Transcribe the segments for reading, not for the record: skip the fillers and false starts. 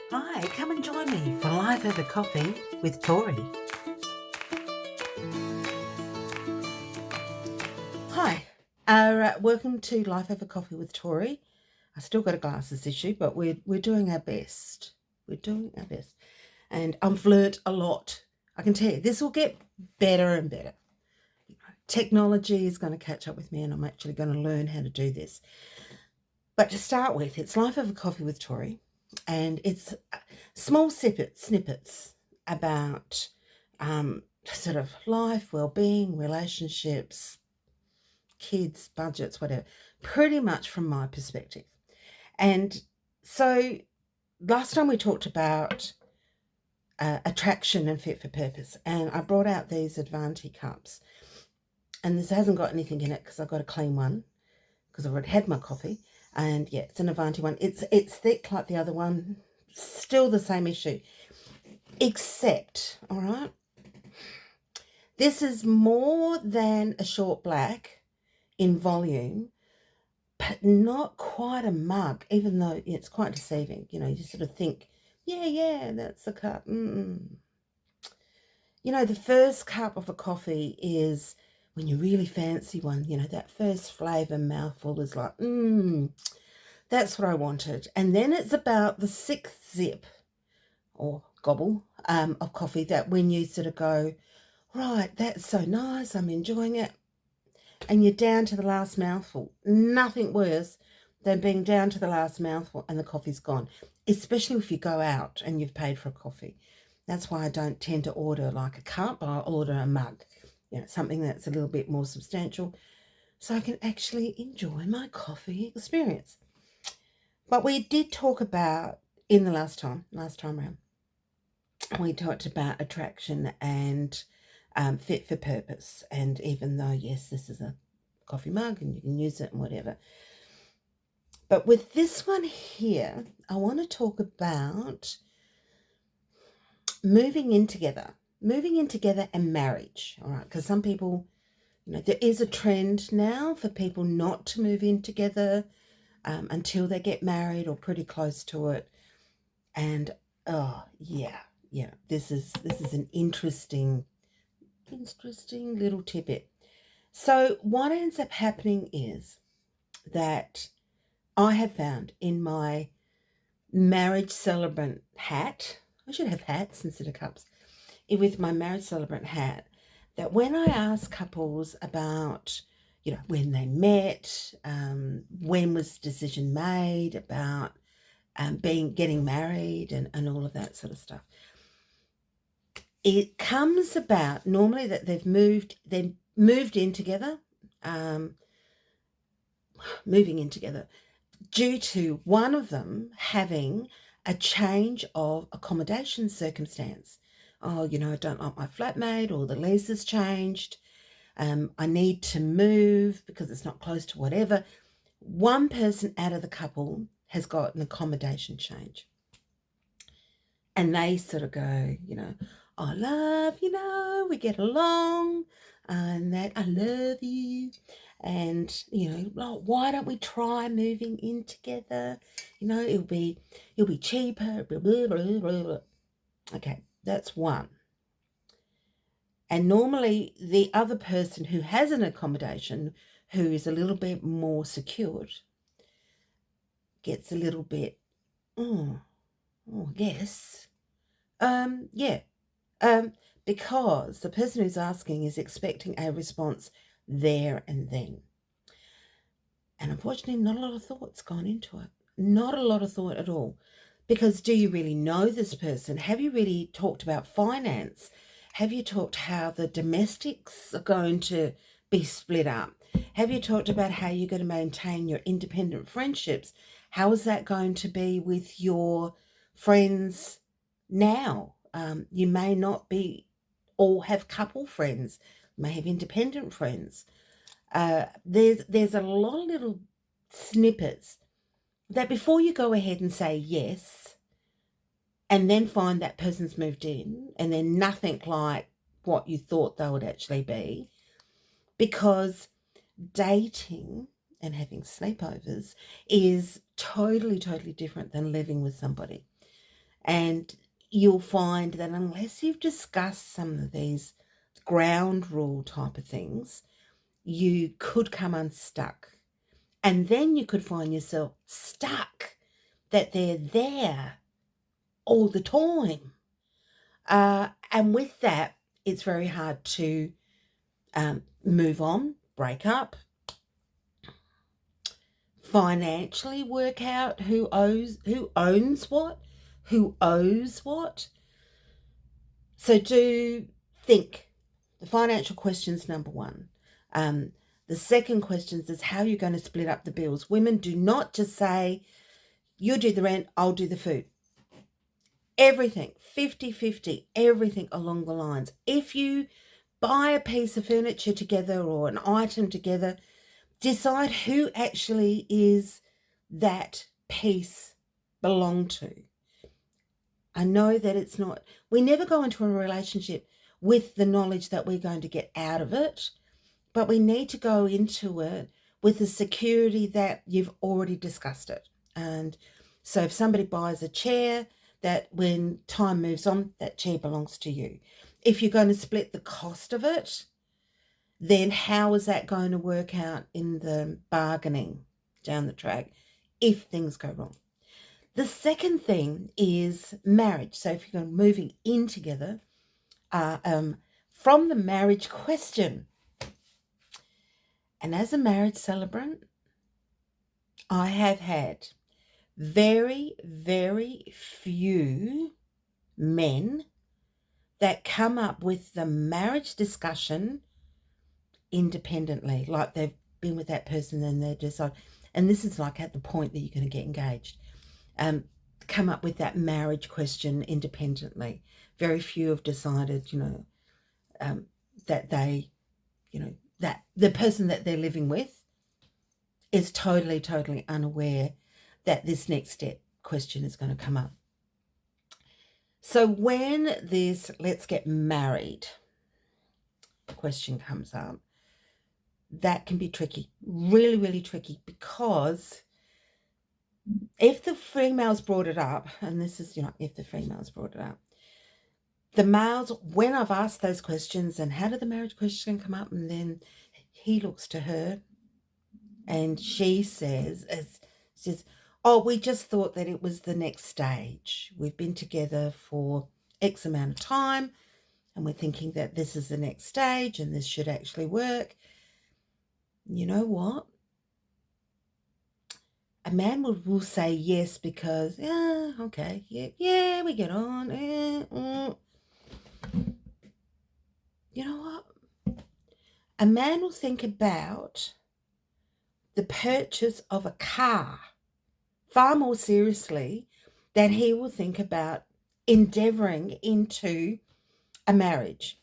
Hi, come and join me for Life Over Coffee with Torrie. Hi, welcome to Life Over Coffee with Torrie. I still got a glasses issue, but we're doing our best. We're doing our best, and I've learnt a lot. I can tell you, this will get better and better. Technology is going to catch up with me, and I'm actually going to learn how to do this. But to start with, it's Life Over Coffee with Torrie, and it's small snippets about sort of life, well-being, relationships, kids, budgets, whatever, pretty much from my perspective. And so last time we talked about attraction and fit for purpose, and I brought out these Advanti cups, and this hasn't got anything in it because I've got a clean one because I've already had my coffee. And yeah, it's an Avanti one. It's thick like the other one, still the same issue, except, all right, this is more than a short black in volume, but not quite a mug, even though it's quite deceiving. You know, you sort of think, yeah, that's a cup. You know, the first cup of a coffee is when you really fancy one, you know, that first flavour mouthful is like, that's what I wanted. And then it's about the sixth zip or gobble of coffee that when you sort of go, right, that's so nice, I'm enjoying it, and you're down to the last mouthful. Nothing worse than being down to the last mouthful and the coffee's gone, especially if you go out and you've paid for a coffee. That's why I don't tend to order like a cup. I order a mug, you know, something that's a little bit more substantial so I can actually enjoy my coffee experience. But we did talk about in the last time around, we talked about attraction and fit for purpose. And even though, yes, this is a coffee mug and you can use it and whatever, but with this one here, I want to talk about moving in together and marriage. All right, because some people, you know, there is a trend now for people not to move in together until they get married or pretty close to it. And oh yeah, this is an interesting little tidbit. So what ends up happening is that I have found in my marriage celebrant hat, I should have hats instead of cups, with my marriage celebrant hat, that when I ask couples about, you know, when they met, when was the decision made about getting married and all of that sort of stuff, it comes about normally that they've moved in together, moving in together due to one of them having a change of accommodation circumstance. Oh, you know, I don't like my flatmate, or the lease has changed. I need to move because it's not close to whatever. One person out of the couple has got an accommodation change. And they sort of go, you know, I love, you know, we get along, and that I love you. And, you know, well, why don't we try moving in together? You know, it'll be cheaper, blah, blah, blah, blah, blah. Okay, that's one. And normally the other person who has an accommodation, who is a little bit more secured, gets a little bit, I guess. Yeah. Because the person who's asking is expecting a response there and then. And unfortunately, not a lot of thought's gone into it. Not a lot of thought at all. Because do you really know this person? Have you really talked about finance? Have you talked how the domestics are going to be split up? Have you talked about how you're going to maintain your independent friendships? How is that going to be with your friends now? You may not be all have couple friends, you may have independent friends. There's a lot of little snippets that before you go ahead and say yes and then find that person's moved in and they're nothing like what you thought they would actually be, because dating and having sleepovers is totally different than living with somebody. And you'll find that unless you've discussed some of these ground rule type of things, you could come unstuck. And then you could find yourself stuck, that they're there all the time. And with that, it's very hard to move on, break up, financially work out who owns what, who owes what. So do think. The financial question's number one. The second question is how you're going to split up the bills. Women, do not just say, you do the rent, I'll do the food. Everything, 50-50, everything along the lines. If you buy a piece of furniture together or an item together, decide who actually is that piece belong to. I know that it's not, we never go into a relationship with the knowledge that we're going to get out of it, but we need to go into it with the security that you've already discussed it. And so if somebody buys a chair, that when time moves on, that chair belongs to you. If you're going to split the cost of it, then how is that going to work out in the bargaining down the track if things go wrong? The second thing is marriage. So if you're moving in together, from the marriage question, and as a marriage celebrant, I have had very, very few men that come up with the marriage discussion independently, like they've been with that person and they decide, and this is like at the point that you're going to get engaged, come up with that marriage question independently. Very few have decided, that they, that the person that they're living with is totally, totally unaware that this next step question is going to come up. So when this let's get married question comes up, that can be tricky, really, really tricky, because if the females brought it up, and this is, if the females brought it up, the males, when I've asked those questions and how did the marriage question come up, and then he looks to her and she says, oh, we just thought that it was the next stage. We've been together for X amount of time and we're thinking that this is the next stage and this should actually work. You know what? A man will say yes because, okay, yeah, we get on. You know what? A man will think about the purchase of a car far more seriously than he will think about endeavouring into a marriage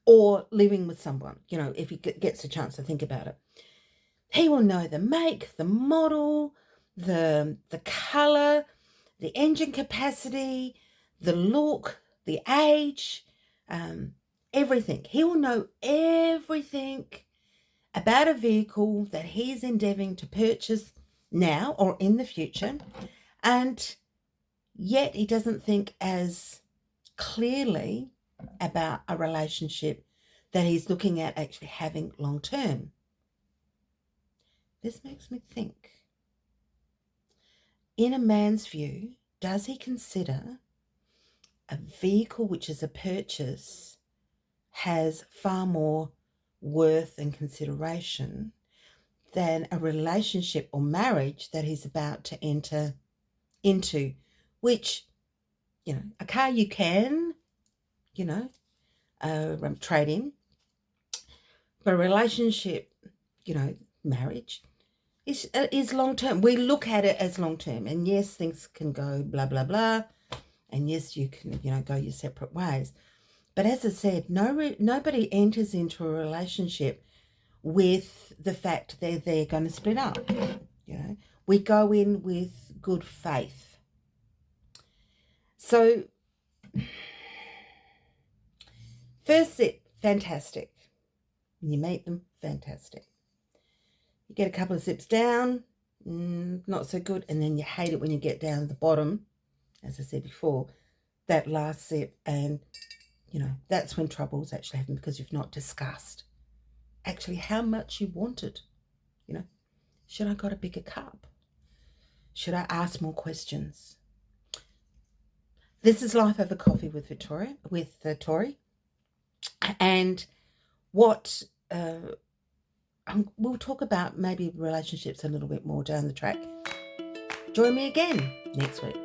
or living with someone, if he gets a chance to think about it. He will know the make, the model, the colour, the engine capacity, the look, the age, everything. He will know everything about a vehicle that he's endeavouring to purchase now or in the future, and yet he doesn't think as clearly about a relationship that he's looking at actually having long term. This makes me think, in a man's view, does he consider a vehicle which is a purchase has far more worth and consideration than a relationship or marriage that he's about to enter into, which, a car you can, trade in, but a relationship, marriage is long term. We look at it as long term, and yes, things can go blah blah blah, and yes, you can go your separate ways. But as I said, nobody enters into a relationship with the fact that they're going to split up. We go in with good faith. So first sit, fantastic. When you meet them, fantastic. You get a couple of sips down, not so good, and then you hate it when you get down at the bottom as I said before, that last sip, and that's when troubles actually happen, because you've not discussed actually how much you wanted. Should I got a bigger cup? Should I ask more questions? This is Life Over Coffee with Torrie, and what we'll talk about maybe relationships a little bit more down the track. Join me again next week.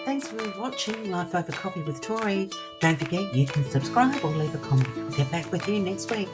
Thanks for watching Life Over Coffee with Torrie. Don't forget you can subscribe or leave a comment. I'll get back with you next week.